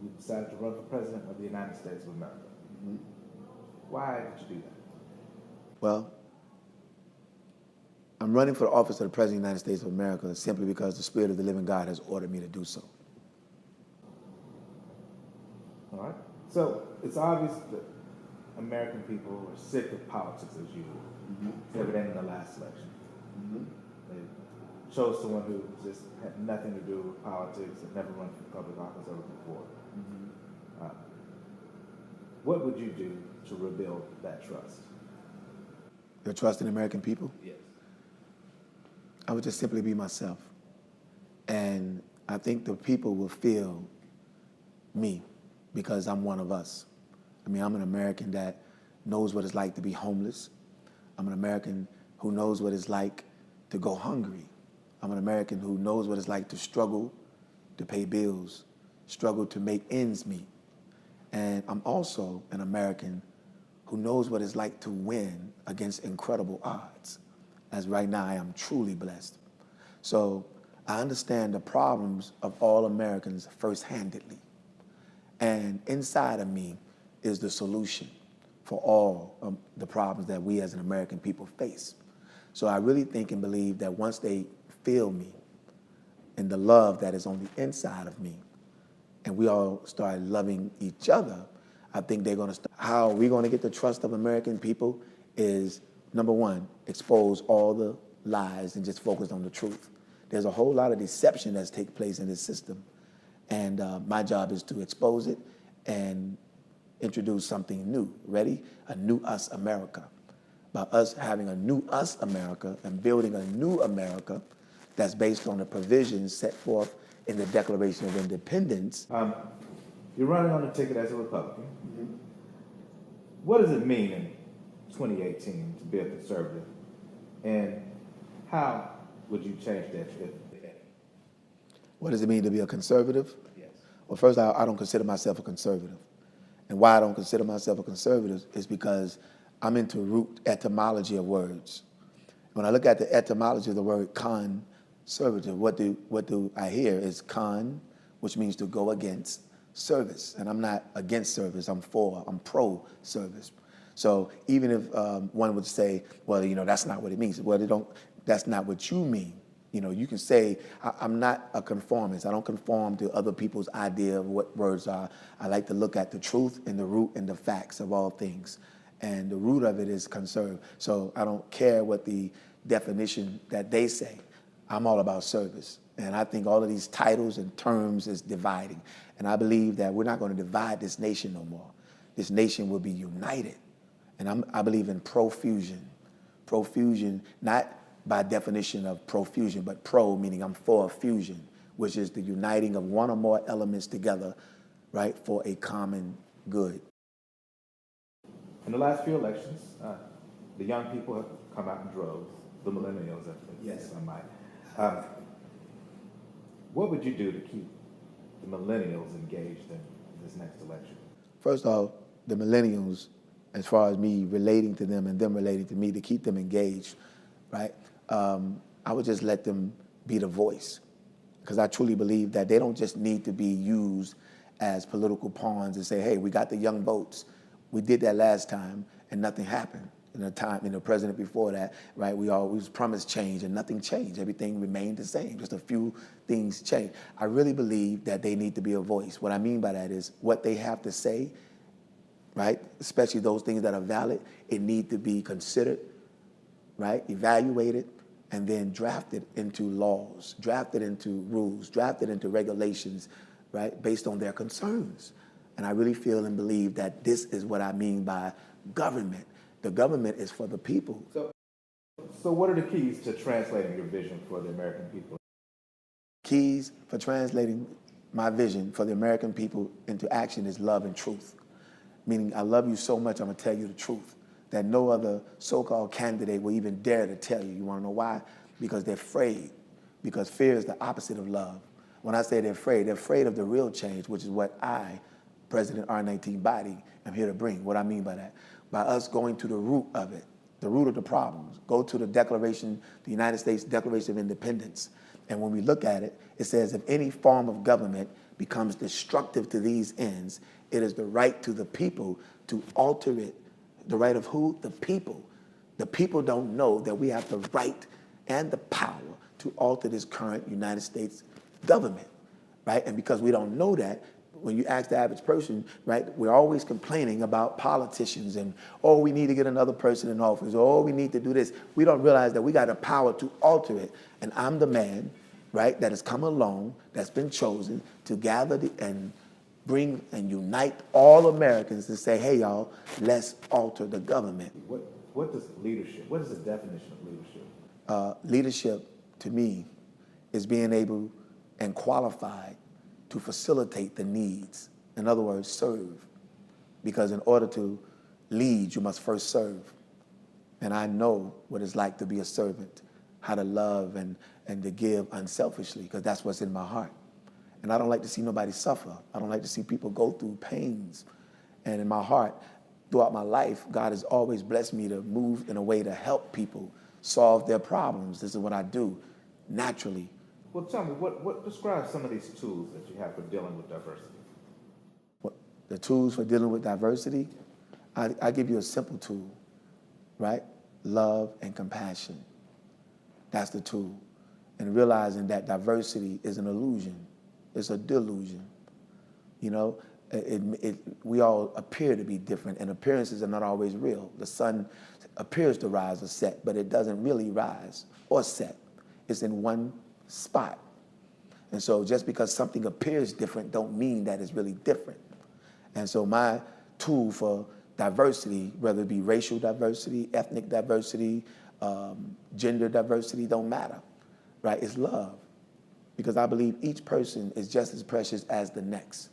you decided to run for president of the United States of America. Mm-hmm. Why did you do that? Well, I'm running for the office of the President of the United States of America simply because the Spirit of the living God has ordered me to do so. All right. So it's obvious that American people are sick of politics as usual. Mm-hmm. It's evident in the last election. Mm-hmm. They chose someone who just had nothing to do with politics and never run for public office ever before. Mm-hmm. What would you do to rebuild that trust? Your trust in American people? Yes. I would just simply be myself. And I think the people will feel me because I'm one of us. I mean, I'm an American that knows what it's like to be homeless. I'm an American who knows what it's like to go hungry. I'm an American who knows what it's like to struggle to pay bills, struggle to make ends meet. And I'm also an American who knows what it's like to win against incredible odds, as right now I am truly blessed. So I understand the problems of all Americans first-handedly. And inside of me is the solution for all the problems that we as an American people face. So I really think and believe that once they feel me and the love that is on the inside of me, and we all start loving each other, I think they're going to start. How we're going to get the trust of American people is, number one, expose all the lies and just focus on the truth. There's a whole lot of deception that's taking place in this system. And my job is to expose it and introduce something new. Ready? A new us America. By us having a new us America and building a new America that's based on the provisions set forth in the Declaration of Independence. You're running on the ticket as a Republican. Mm-hmm. What does it mean in 2018 to be a conservative? And how would you change that if any? What does it mean to be a conservative? Yes. Well, first, I don't consider myself a conservative. And why I don't consider myself a conservative is because I'm into root etymology of words. When I look at the etymology of the word conservative, what do I hear is con, which means to go against, service. And I'm not against service, I'm pro-service. So even if one would say, well, that's not what it means. Well, that's not what you mean. You can say, I'm not a conformist. I don't conform to other people's idea of what words are. I like to look at the truth and the root and the facts of all things. And the root of it is conserve. So I don't care what the definition that they say. I'm all about service. And I think all of these titles and terms is dividing. And I believe that we're not going to divide this nation no more. This nation will be united. And I believe in profusion. Profusion, not by definition of profusion, but pro meaning I'm for fusion, which is the uniting of one or more elements together, right, for a common good. In the last few elections, the young people have come out in droves, the millennials, yes, I might. What would you do to keep the millennials engaged in this next election? First off, the millennials, as far as me relating to them and them relating to me, to keep them engaged, right? I would just let them be the voice, because I truly believe that they don't just need to be used as political pawns and say, hey, we got the young votes. We did that last time and nothing happened. In the president before that, right, we always promised change and nothing changed. Everything remained the same, just a few things changed. I really believe that they need to be a voice. What I mean by that is what they have to say, right, especially those things that are valid, it need to be considered, right, evaluated, and then drafted into laws, drafted into rules, drafted into regulations, right, based on their concerns. And I really feel and believe that this is what I mean by government. The government is for the people. So what are the keys to translating your vision for the American people? Keys for translating my vision for the American people into action is love and truth. Meaning, I love you so much, I'm gonna tell you the truth that no other so-called candidate will even dare to tell you. You wanna know why? Because they're afraid. Because fear is the opposite of love. When I say they're afraid of the real change, which is what I, President R19 Boddie, am here to bring. What I mean by that? By us going to the root of it, the root of the problems. Go to the Declaration, the United States Declaration of Independence. And when we look at it, it says if any form of government becomes destructive to these ends, it is the right to the people to alter it. The right of who? The people. The people don't know that we have the right and the power to alter this current United States government, right? And because we don't know that, when you ask the average person, right, we're always complaining about politicians and, oh, we need to get another person in office, or oh, we need to do this. We don't realize that we got the power to alter it. And I'm the man, right, that has come along, that's been chosen to gather and bring and unite all Americans to say, hey, y'all, let's alter the government. What does leadership, what is the definition of leadership? Leadership, to me, is being able and qualified to facilitate the needs. In other words, serve. Because in order to lead, you must first serve. And I know what it's like to be a servant, how to love and to give unselfishly, because that's what's in my heart. And I don't like to see nobody suffer. I don't like to see people go through pains. And in my heart, throughout my life, God has always blessed me to move in a way to help people solve their problems. This is what I do naturally. Well, tell me, what describe some of these tools that you have for dealing with diversity? What, the tools for dealing with diversity? I give you a simple tool, right? Love and compassion. That's the tool. And realizing that diversity is an illusion. It's a delusion. You know, we all appear to be different, and appearances are not always real. The sun appears to rise or set, but it doesn't really rise or set. It's in one spot. And so just because something appears different don't mean that it's really different. And so my tool for diversity, whether it be racial diversity, ethnic diversity, gender diversity, don't matter, right? It's love. Because I believe each person is just as precious as the next.